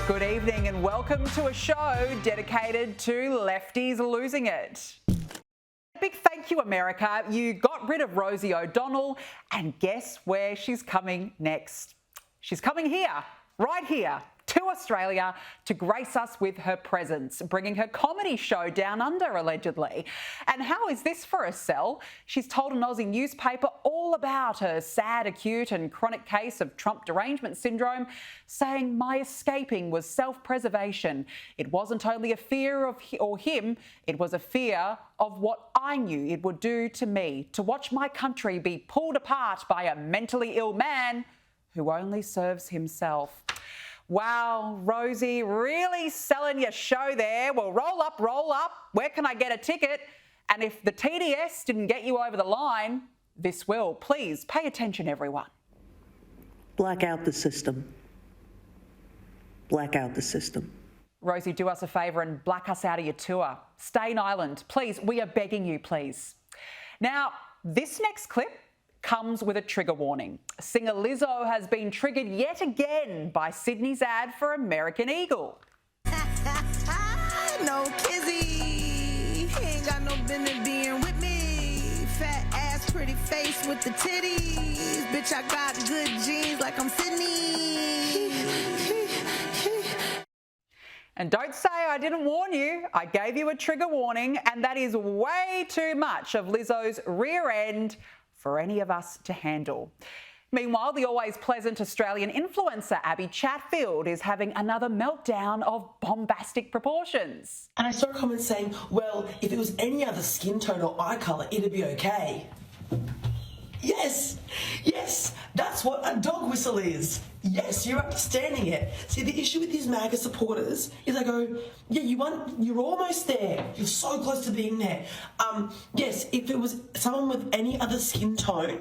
Good evening and welcome to a show dedicated to lefties losing it. Big thank you, America. You got rid of Rosie O'Donnell, and guess where she's coming next? She's coming here, right here, to Australia to grace us with her presence, bringing her comedy show Down Under, allegedly. And how is this for a sell? She's told an Aussie newspaper all about her sad, acute and chronic case of Trump derangement syndrome, saying my escaping was self-preservation. It wasn't only a fear of him, it was a fear of what I knew it would do to me, to watch my country be pulled apart by a mentally ill man who only serves himself. Wow, Rosie, really selling your show there. Well, roll up, roll up. Where can I get a ticket? And if the TDS didn't get you over the line, this will. Please pay attention, everyone. Black out the system. Black out the system. Rosie, do us a favour and black us out of your tour. Stay Island, please. We are begging you, please. Now, this next clip comes with a trigger warning. Singer Lizzo has been triggered yet again by Sydney's ad for American Eagle. No kizzy, ain't got no business being with me. Fat ass, pretty face with the titties. Bitch, I got good jeans like I'm Sydney. And don't say I didn't warn you. I gave you a trigger warning, and that is way too much of Lizzo's rear end for any of us to handle. Meanwhile, the always pleasant Australian influencer Abbie Chatfield is having another meltdown of bombastic proportions. And I saw a comment saying, well, if it was any other skin tone or eye colour, it'd be okay. Yes, that's what a dog whistle is. Yes, you're understanding it. See, the issue with these MAGA supporters is I go, yeah, you're almost there. You're so close to being there. Yes, if it was someone with any other skin tone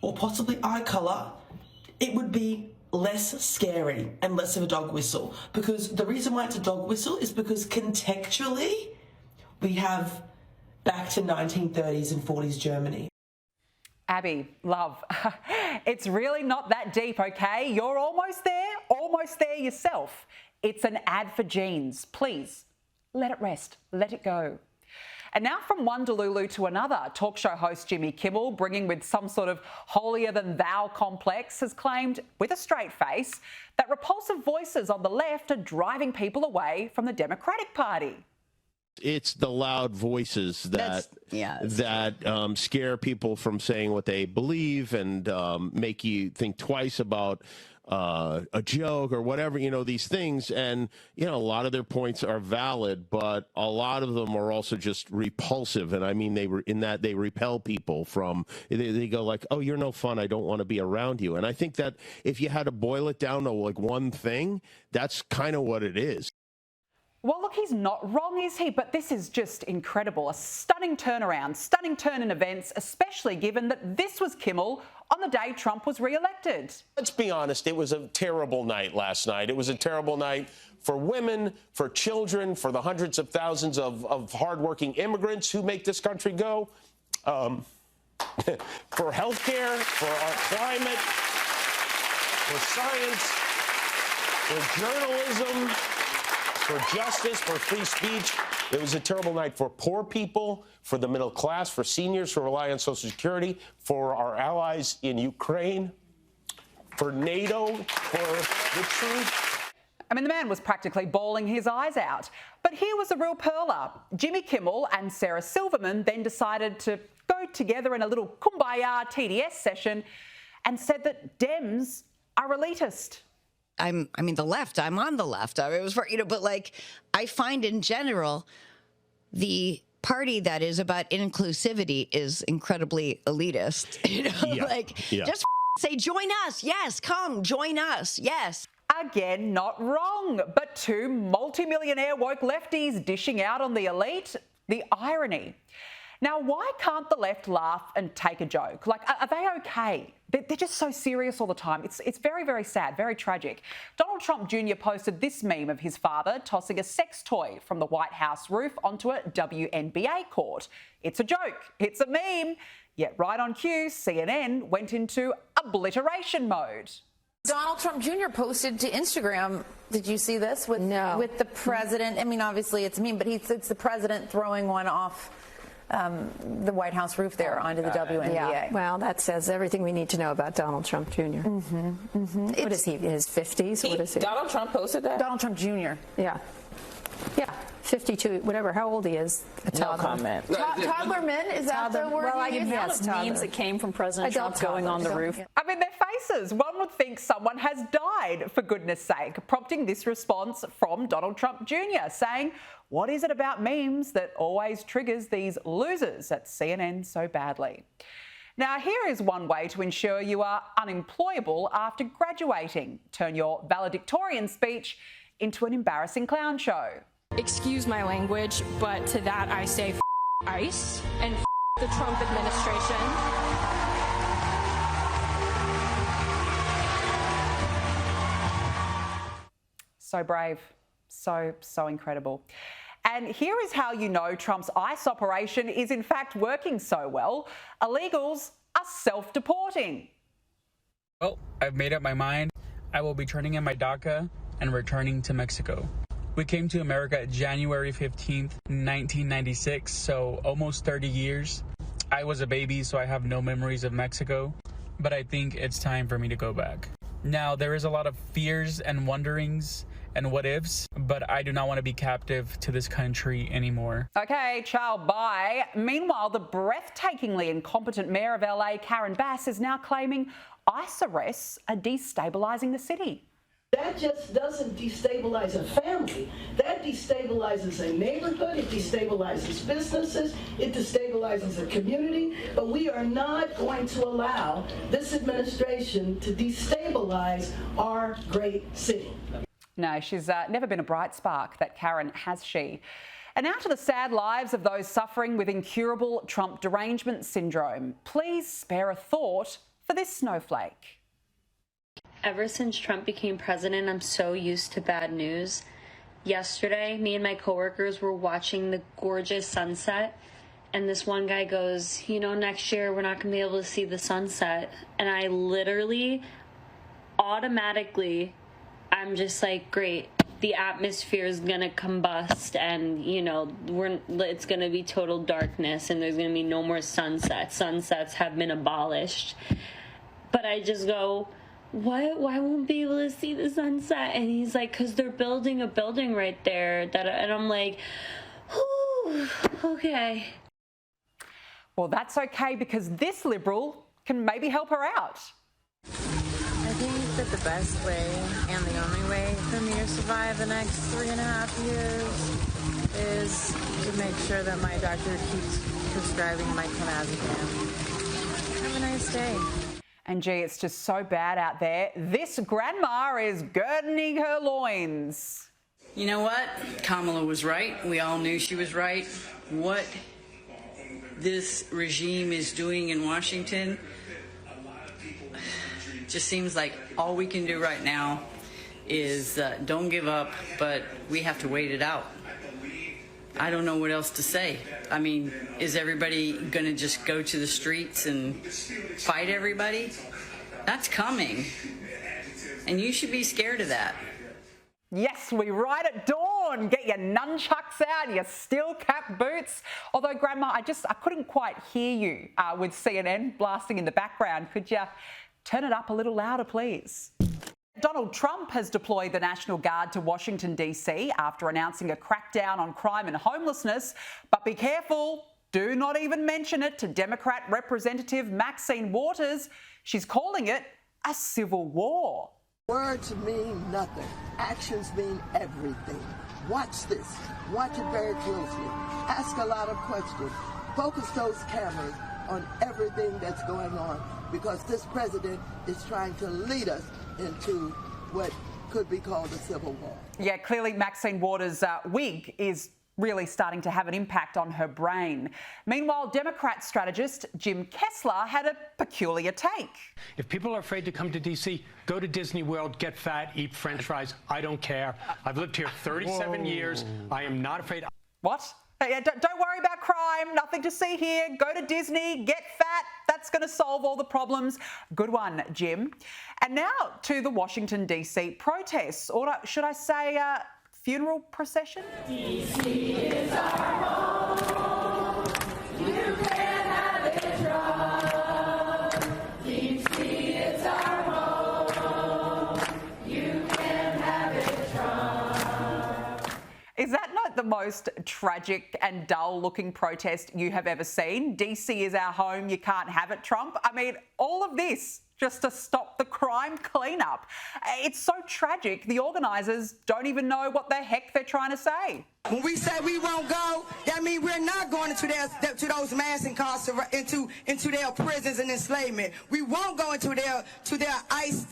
or possibly eye colour, it would be less scary and less of a dog whistle. Because the reason why it's a dog whistle is because contextually we have back to 1930s and 40s Germany. Abbie, love, it's really not that deep, okay? You're almost there yourself. It's an ad for jeans. Please, let it rest, let it go. And now from one Delulu to another, talk show host Jimmy Kimmel, bringing with some sort of holier-than-thou complex, has claimed, with a straight face, that repulsive voices on the left are driving people away from the Democratic Party. It's the loud voices that scare people from saying what they believe and make you think twice about a joke or whatever, these things. And, a lot of their points are valid, but a lot of them are also just repulsive. And I mean, they repel people from, they go like, oh, you're no fun. I don't want to be around you. And I think that if you had to boil it down to like one thing, that's kind of what it is. Well, look, he's not wrong, is he? But this is just incredible. A stunning turnaround, stunning turn in events, especially given that this was Kimmel on the day Trump was re-elected. Let's be honest, it was a terrible night last night. It was a terrible night for women, for children, for the hundreds of thousands of hardworking immigrants who make this country go, for healthcare, for our climate, for science, for journalism, for justice, for free speech. It was a terrible night for poor people, for the middle class, for seniors who rely on Social Security, for our allies in Ukraine, for NATO, for the truth. I mean, the man was practically bawling his eyes out. But here was a real perler. Jimmy Kimmel and Sarah Silverman then decided to go together in a little kumbaya TDS session and said that Dems are elitist. I'm on the left. I was, but like, I find in general, the party that is about inclusivity is incredibly elitist. Just say, join us. Yes, come join us. Yes. Again, not wrong, but two multimillionaire woke lefties dishing out on the elite. The irony. Now, why can't the left laugh and take a joke? Like, are they okay? They're just so serious all the time. It's very, very sad, very tragic. Donald Trump Jr. posted this meme of his father tossing a sex toy from the White House roof onto a WNBA court. It's a joke. It's a meme. Yet right on cue, CNN went into obliteration mode. Donald Trump Jr. posted to Instagram. Did you see this? With the president. I mean, obviously it's mean, but it's the president throwing one off the White House roof there onto the WNBA. Yeah. Well, that says everything we need to know about Donald Trump Jr. What is he, in his 50s? What is he? Donald Trump posted that? Donald Trump Jr. Yeah. 52, whatever, how old he is. No comment. Toddlerman, is that the word? Well, I you can use? guess memes that came from President Trump going on the roof. I mean, their faces. One would think someone has died, for goodness sake, prompting this response from Donald Trump Jr. saying, what is it about memes that always triggers these losers at CNN so badly? Now, here is one way to ensure you are unemployable after graduating. Turn your valedictorian speech into an embarrassing clown show. Excuse my language, but to that I say ICE and the Trump administration. So brave, so incredible. And here is how you know Trump's ICE operation is in fact working so well. Illegals are self-deporting. Well, I've made up my mind. I will be turning in my DACA and returning to Mexico. We came to America January 15th, 1996, so almost 30 years. I was a baby, so I have no memories of Mexico, but I think it's time for me to go back. Now, there is a lot of fears and wonderings and what ifs, but I do not want to be captive to this country anymore. Okay, ciao, bye. Meanwhile, the breathtakingly incompetent mayor of LA, Karen Bass, is now claiming ICE arrests are destabilising the city. That just doesn't destabilize a family. That destabilizes a neighborhood. It destabilizes businesses. It destabilizes a community. But we are not going to allow this administration to destabilize our great city. No, she's never been a bright spark, that Karen, has she? And now to the sad lives of those suffering with incurable Trump derangement syndrome. Please spare a thought for this snowflake. Ever since Trump became president, I'm so used to bad news. Yesterday, me and my coworkers were watching the gorgeous sunset, and this one guy goes, you know, next year we're not going to be able to see the sunset. And I literally, automatically, I'm just like, great, the atmosphere is going to combust, and, you know, it's going to be total darkness, and there's going to be no more sunsets. Sunsets have been abolished. But I just go, what? Why won't be able to see the sunset? And he's like, because they're building a building right there. And I'm like, whew, okay. Well, that's okay, because this Liberal can maybe help her out. I think that the best way and the only way for me to survive the next 3.5 years is to make sure that my doctor keeps prescribing my clonazepam. Have a nice day. And gee, it's just so bad out there. This grandma is girding her loins. You know what? Kamala was right. We all knew she was right. What this regime is doing in Washington just seems like all we can do right now is don't give up, but we have to wait it out. I don't know what else to say. I mean, is everybody going to just go to the streets and fight everybody? That's coming. And you should be scared of that. Yes, we ride at dawn. Get your nunchucks out, your steel cap boots. Although, Grandma, I couldn't quite hear you with CNN blasting in the background. Could you turn it up a little louder, please? Donald Trump has deployed the National Guard to Washington, D.C. after announcing a crackdown on crime and homelessness. But be careful, do not even mention it to Democrat Representative Maxine Waters. She's calling it a civil war. Words mean nothing. Actions mean everything. Watch this. Watch it very closely. Ask a lot of questions. Focus those cameras on everything that's going on, because this president is trying to lead us into what could be called a civil war. Yeah, clearly Maxine Waters' wig is really starting to have an impact on her brain. Meanwhile, Democrat strategist Jim Kessler had a peculiar take. If people are afraid to come to D.C., go to Disney World, get fat, eat French fries. I don't care. I've lived here 37 years. I am not afraid. What? Hey, don't worry about crime. Nothing to see here. Go to Disney, get fat. that's going to solve all the problems. Good one, Jim. And now to the Washington, D.C. protests, or should I say funeral procession? D.C. is our home. You can have it wrong. D.C. is our home. You can have it wrong. Is that not the most tragic and dull-looking protest you have ever seen? D.C. is our home. You can't have it, Trump. I mean, all of this just to stop the crime cleanup. It's so tragic, the organisers don't even know what the heck they're trying to say. When we say we won't go, that means we're not going into those mass incarceration, into their prisons and enslavement. We won't go into their ICE,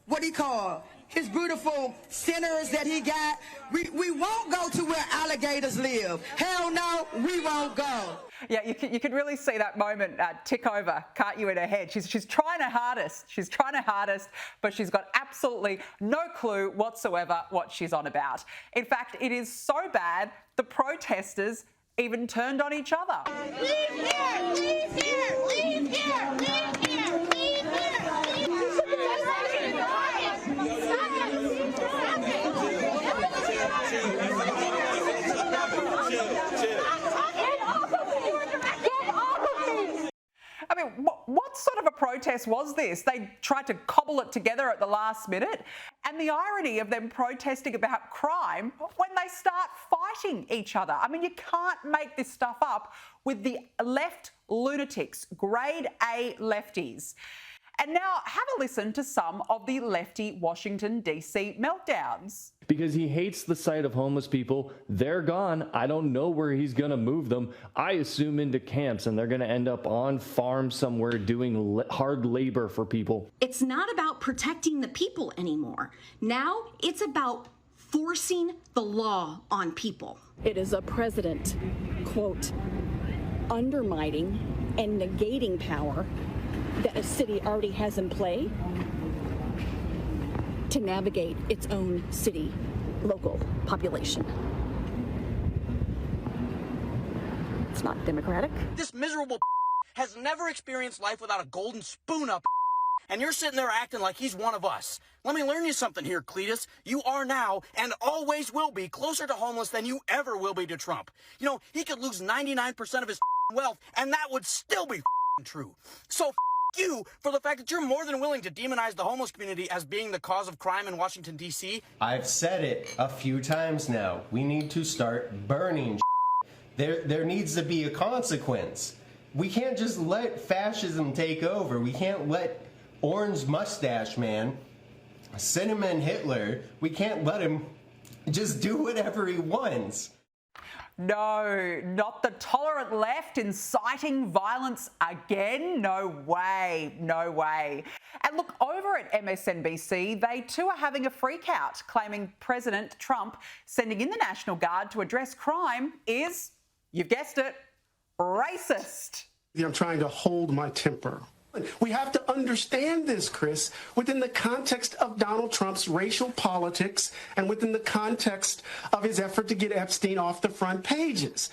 what do you call his beautiful centers that he got. We won't go to where alligators live. Hell no, we won't go. Yeah, you could really see that moment tick over, can't you, in her head? She's trying her hardest. She's trying her hardest, but she's got absolutely no clue whatsoever what she's on about. In fact, it is so bad, the protesters even turned on each other. Leave here! Leave here! Leave here! Leave here! Leave I mean, what sort of a protest was this? They tried to cobble it together at the last minute. And the irony of them protesting about crime when they start fighting each other. I mean, you can't make this stuff up with the left lunatics, grade A lefties. And now have a listen to some of the lefty Washington, D.C. meltdowns. Because he hates the sight of homeless people. They're gone. I don't know where he's going to move them. I assume into camps, and they're going to end up on farms somewhere doing hard labor for people. It's not about protecting the people anymore. Now it's about forcing the law on people. It is a president, quote, undermining and negating power that a city already has in play to navigate its own city local population. It's not democratic. This miserable has never experienced life without a golden spoon up, and you're sitting there acting like he's one of us. Let me learn you something here, Cletus. You are now and always will be closer to homeless than you ever will be to Trump. You know, he could lose 99% of his wealth, and that would still be true. So you for the fact that you're more than willing to demonize the homeless community as being the cause of crime in Washington, D.C. I've said it a few times now. We need to start burning. There needs to be a consequence. We can't just let fascism take over. We can't let Orange Mustache Man, Cinnamon Hitler, we can't let him just do whatever he wants. No, not the tolerant left inciting violence again. No way, no way. And look, over at MSNBC, they too are having a freak out, claiming President Trump sending in the National Guard to address crime is, you've guessed it, racist. I'm trying to hold my temper. We have to understand this, Chris, within the context of Donald Trump's racial politics and within the context of his effort to get Epstein off the front pages.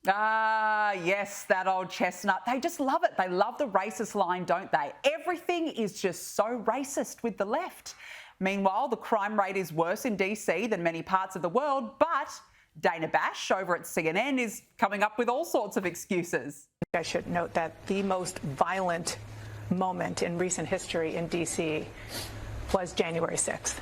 Ah, yes, that old chestnut. They just love it. They love the racist line, don't they? Everything is just so racist with the left. Meanwhile, the crime rate is worse in DC than many parts of the world, but Dana Bash over at CNN is coming up with all sorts of excuses. I should note that the most violent moment in recent history in D.C. was January 6th.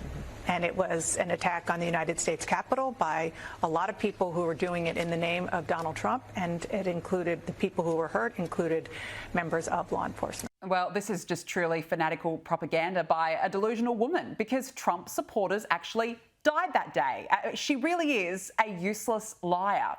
And it was an attack on the United States Capitol by a lot of people who were doing it in the name of Donald Trump. And it included, the people who were hurt included members of law enforcement. Well, this is just truly fanatical propaganda by a delusional woman, because Trump supporters actually died that day. She really is a useless liar.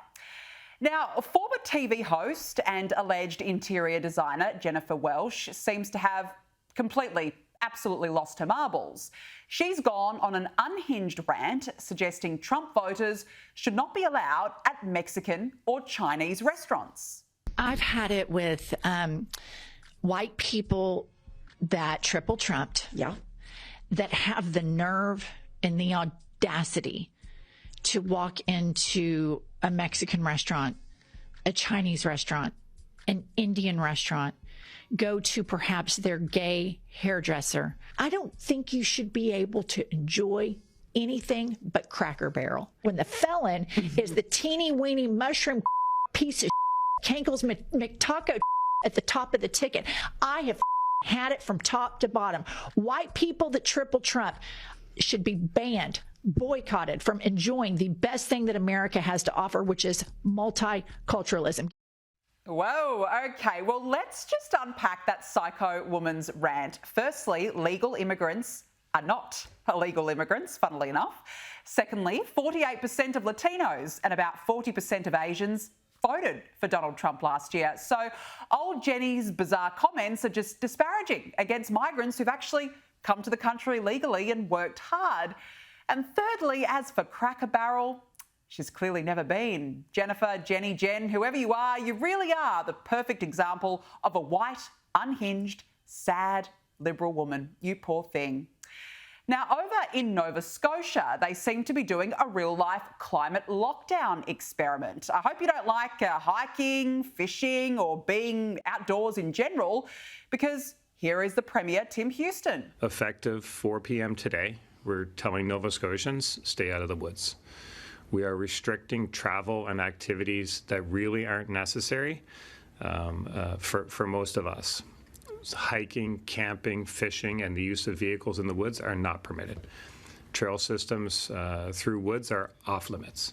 Now, a former TV host and alleged interior designer Jennifer Welch seems to have absolutely lost her marbles. She's gone on an unhinged rant suggesting Trump voters should not be allowed at Mexican or Chinese restaurants. I've had it with white people that triple Trumped, that have the nerve and the audacity to walk into a Mexican restaurant, a Chinese restaurant, an Indian restaurant, go to perhaps their gay hairdresser. I don't think you should be able to enjoy anything but Cracker Barrel. When the felon is the teeny weeny mushroom piece of Kenkel's McTaco at the top of the ticket. I have had it from top to bottom. White people that triple Trump should be banned, boycotted from enjoying the best thing that America has to offer, which is multiculturalism. Whoa, okay. Well, let's just unpack that psycho woman's rant. Firstly, legal immigrants are not illegal immigrants, funnily enough. Secondly, 48% of Latinos and about 40% of Asians voted for Donald Trump last year. So old Jenny's bizarre comments are just disparaging against migrants who've actually come to the country legally and worked hard. And thirdly, as for Cracker Barrel, she's clearly never been. Jennifer, Jenny, Jen, whoever you are, you really are the perfect example of a white, unhinged, sad, liberal woman. You poor thing. Now, over in Nova Scotia, they seem to be doing a real-life climate lockdown experiment. I hope you don't like hiking, fishing, or being outdoors in general, because here is the Premier, Tim Houston. Effective 4 p.m. today, we're telling Nova Scotians, stay out of the woods. We are restricting travel and activities that really aren't necessary for most of us. Hiking, camping, fishing, and the use of vehicles in the woods are not permitted. Trail systems through woods are off limits.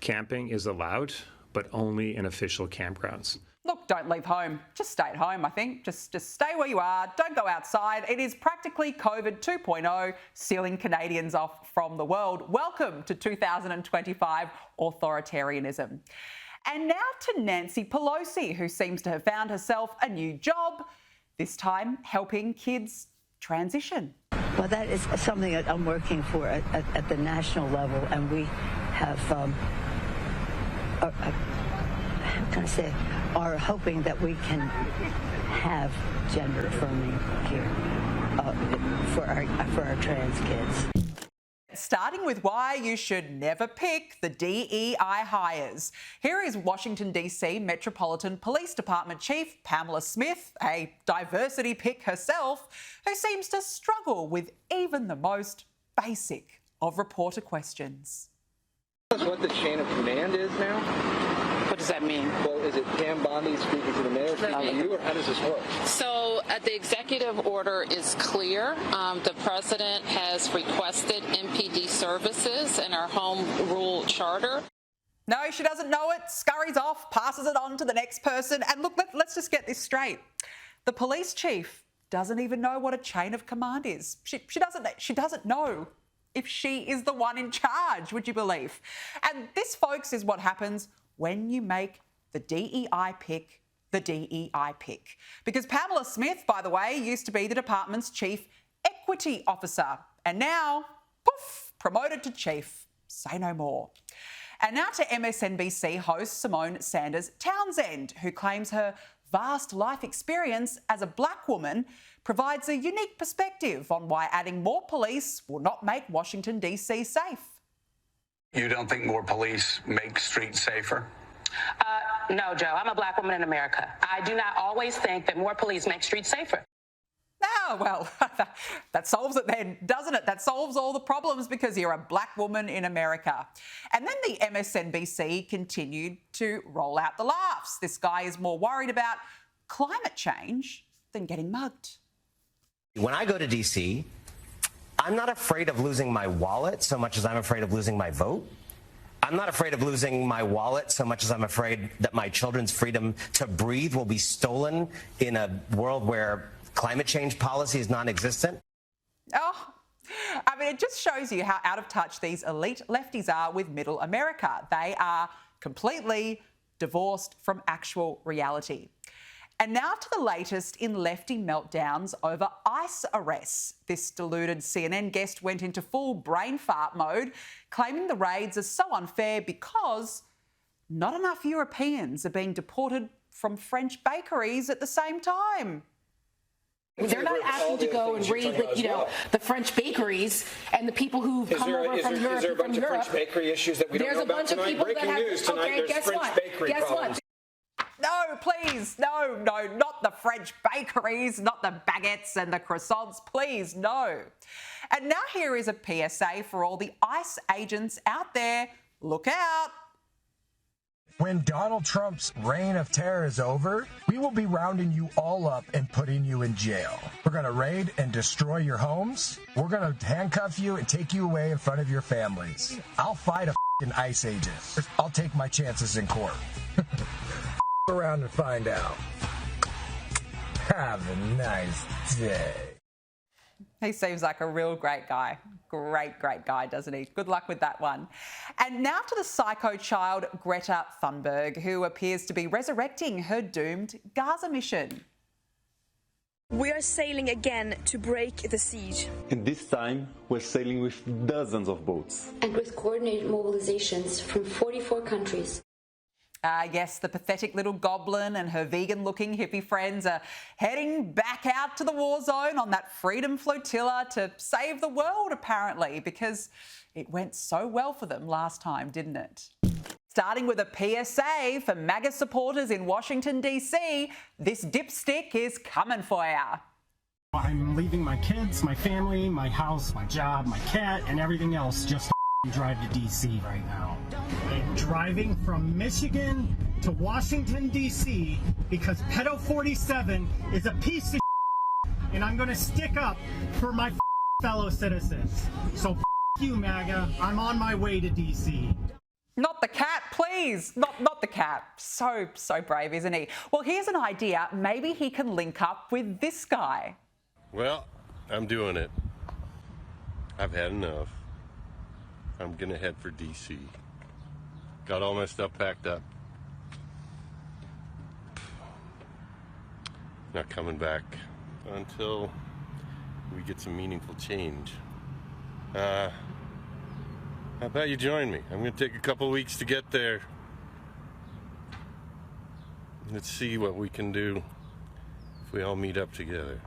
Camping is allowed, but only in official campgrounds. Look, don't leave home. Just stay at home, I think. Just stay where you are. Don't go outside. It is practically COVID 2.0, sealing Canadians off from the world. Welcome to 2025 authoritarianism. And now to Nancy Pelosi, who seems to have found herself a new job, this time helping kids transition. Well, that is something that I'm working for at the national level, and we have, how can I say, are hoping that we can have gender affirming here for our trans kids. Starting with why you should never pick the DEI hires. Here is Washington, D.C. Metropolitan Police Department Chief Pamela Smith, a diversity pick herself, who seems to struggle with even the most basic of reporter questions. What the chain of command is now? What does that mean? Well, is it Pam Bondi speaking to the mayor, speaking to you, or how does this work? So the executive order is clear. The president has requested MPD services in our home rule charter. No, she doesn't know it, scurries off, passes it on to the next person. And look, let's just get this straight. The police chief doesn't even know what a chain of command is. She doesn't know if she is the one in charge, would you believe? And this, folks, is what happens when you make the DEI pick the DEI pick. Because Pamela Smith, by the way, used to be the department's chief equity officer, and now, poof, promoted to chief. Say no more. And now to MSNBC host Simone Sanders Townsend, who claims her vast life experience as a black woman provides a unique perspective on why adding more police will not make Washington, D.C. safe. You don't think more police make streets safer? No, Joe. I'm a black woman in America. I do not always think that more police make streets safer. Oh, well, that solves it then, doesn't it? That solves all the problems because you're a black woman in America. And then the MSNBC continued to roll out the laughs. This guy is more worried about climate change than getting mugged. When I go to D.C., I'm not afraid of losing my wallet so much as I'm afraid of losing my vote. I'm not afraid of losing my wallet so much as I'm afraid that my children's freedom to breathe will be stolen in a world where climate change policy is non-existent. Oh, I mean, it just shows you how out of touch these elite lefties are with middle America. They are completely divorced from actual reality. And now to the latest in lefty meltdowns over ICE arrests. This deluded CNN guest went into full brain fart mode, claiming the raids are so unfair because not enough Europeans are being deported from French bakeries at the same time. They're not asking to go and raid, the French bakeries and the people who come over from Europe. Is there a bunch of French bakery issues that we don't know about tonight? Breaking news tonight, there's French bakery problems. No, please, no, not the French bakeries, not the baguettes and the croissants, please, no. And now here is a PSA for all the ICE agents out there. Look out. When Donald Trump's reign of terror is over, we will be rounding you all up and putting you in jail. We're going to raid and destroy your homes. We're going to handcuff you and take you away in front of your families. I'll fight a f***ing ICE agent. I'll take my chances in court. Around and find out. Have a nice day. He seems like a real great guy. Great guy, doesn't he? Good luck with that one. And now to the psycho child, Greta Thunberg, who appears to be resurrecting her doomed Gaza mission. We are sailing again to break the siege. And this time, we're sailing with dozens of boats. And with coordinated mobilizations from 44 countries. Yes, the pathetic little goblin and her vegan-looking hippie friends are heading back out to the war zone on that freedom flotilla to save the world, apparently, because it went so well for them last time, didn't it? Starting with a PSA for MAGA supporters in Washington, D.C., this dipstick is coming for ya. I'm leaving my kids, my family, my house, my job, my cat, and everything else just to drive to D.C. right now. I'm driving from Michigan to Washington, D.C. because Pedo 47 is a piece of and I'm going to stick up for my fellow citizens. So you, MAGA. I'm on my way to D.C. Not the cat, please. Not the cat. So brave, isn't he? Well, here's an idea. Maybe he can link up with this guy. Well, I'm doing it. I've had enough. I'm gonna head for D.C. Got all my stuff packed up. Not coming back until we get some meaningful change. How about you join me? I'm gonna take a couple weeks to get there. Let's see what we can do if we all meet up together.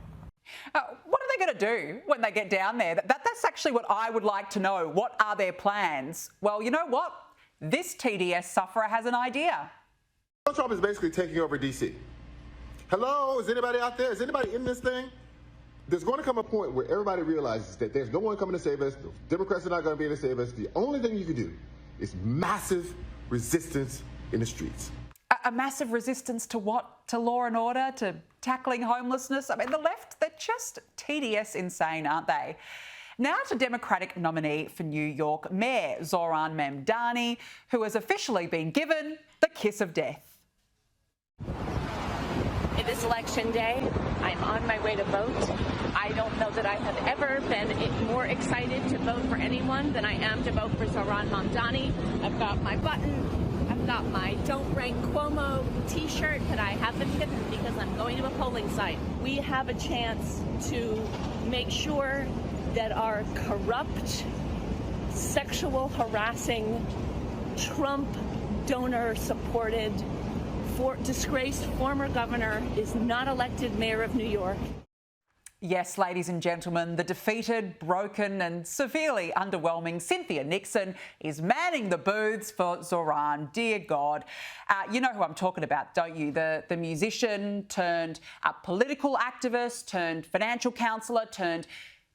What are they going to do when they get down there? That's actually what I would like to know. What are their plans? Well, you know what? This TDS sufferer has an idea. Donald Trump is basically taking over D.C. Hello? Is anybody out there? Is anybody in this thing? There's going to come a point where everybody realizes that there's no one coming to save us. The Democrats are not going to be able to save us. The only thing you can do is massive resistance in the streets. A massive resistance to what? To law and order? To tackling homelessness? I mean, the left, they're just TDS insane, aren't they? Now to Democratic nominee for New York Mayor Zohran Mamdani, who has officially been given the kiss of death. It is election day. I'm on my way to vote. I don't know that I have ever been more excited to vote for anyone than I am to vote for Zohran Mamdani. I've got my button. I've got my Don't Rank Cuomo t-shirt that I haven't hidden because I'm going to a polling site. We have a chance to make sure that our corrupt, sexual harassing, Trump donor-supported, disgraced former governor is not elected mayor of New York. Yes, ladies and gentlemen, the defeated, broken and severely underwhelming Cynthia Nixon is manning the booths for Zohran. Dear God. You know who I'm talking about, don't you? The musician turned political activist, turned financial counsellor, turned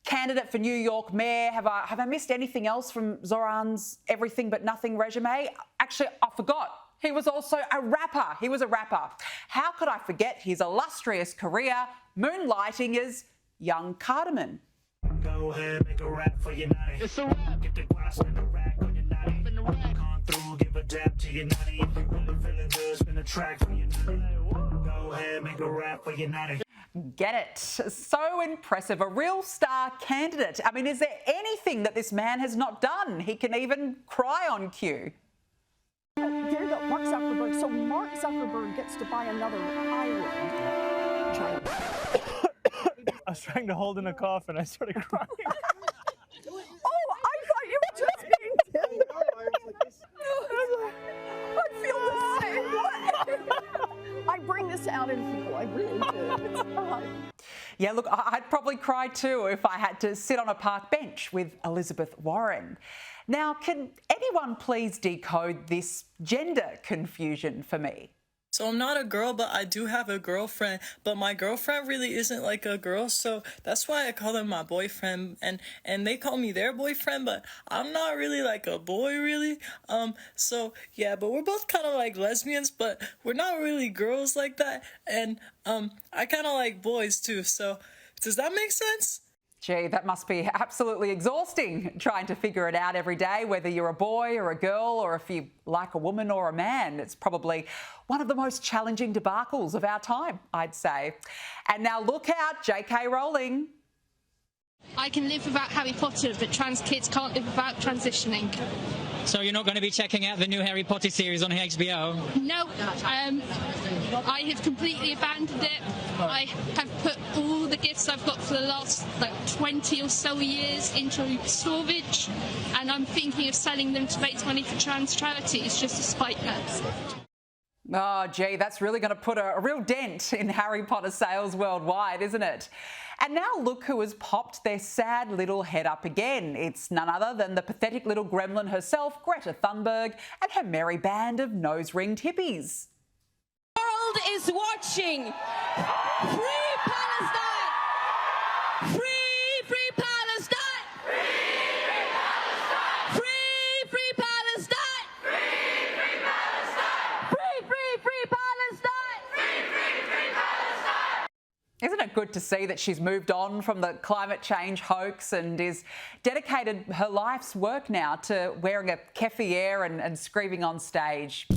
candidate for New York mayor. Have I missed anything else from Zohran's everything but nothing resume? Actually, I forgot. He was also a rapper. He was a rapper. How could I forget his illustrious career moonlighting as young Cardamon? Go ahead, make a rap for your natty. It's a rap. Get the glass and the rack on your natty. Spin the rack. Come through, give a dab to your natty. If you really feeling good, spin a track for your natty. Go ahead, make a rap for your natty. Get it? So impressive. A real star candidate. I mean, is there anything that this man has not done? He can even cry on cue. There you go, Mark Zuckerberg. So Mark Zuckerberg gets to buy another island. I was trying to hold in a cough and I started crying. Oh, I thought you were just being tender. I feel the same way. I bring this out in people. I really do. It's fine. Yeah, look, I'd probably cry too if I had to sit on a park bench with Elizabeth Warren. Now, can anyone please decode this gender confusion for me? So I'm not a girl, but I do have a girlfriend. But my girlfriend really isn't like a girl, so that's why I call them my boyfriend. And they call me their boyfriend, but I'm not really like a boy, really. So yeah, but we're both kind of like lesbians, but we're not really girls like that. And I kind of like boys too. So does that make sense? Gee, that must be absolutely exhausting, trying to figure it out every day, whether you're a boy or a girl or if you like a woman or a man. It's probably one of the most challenging debacles of our time, I'd say. And now look out, J.K. Rowling. I can live without Harry Potter, but trans kids can't live without transitioning. So you're not going to be checking out the new Harry Potter series on HBO? No, I have completely abandoned it. I have put all the gifts I've got for the last 20 or so years into storage, and I'm thinking of selling them to raise money for trans charities just to spite that. Oh, gee, that's really going to put a real dent in Harry Potter sales worldwide, isn't it? And now look who has popped their sad little head up again. It's none other than the pathetic little gremlin herself, Greta Thunberg, and her merry band of nose-ringed hippies. The world is watching. Free Palestine! Free Palestine! Free Palestine! Free Palestine! Free Palestine! Free Palestine! Free Palestine! Isn't it good to see that she's moved on from the climate change hoax and is dedicated her life's work now to wearing a keffiyeh and screaming on stage?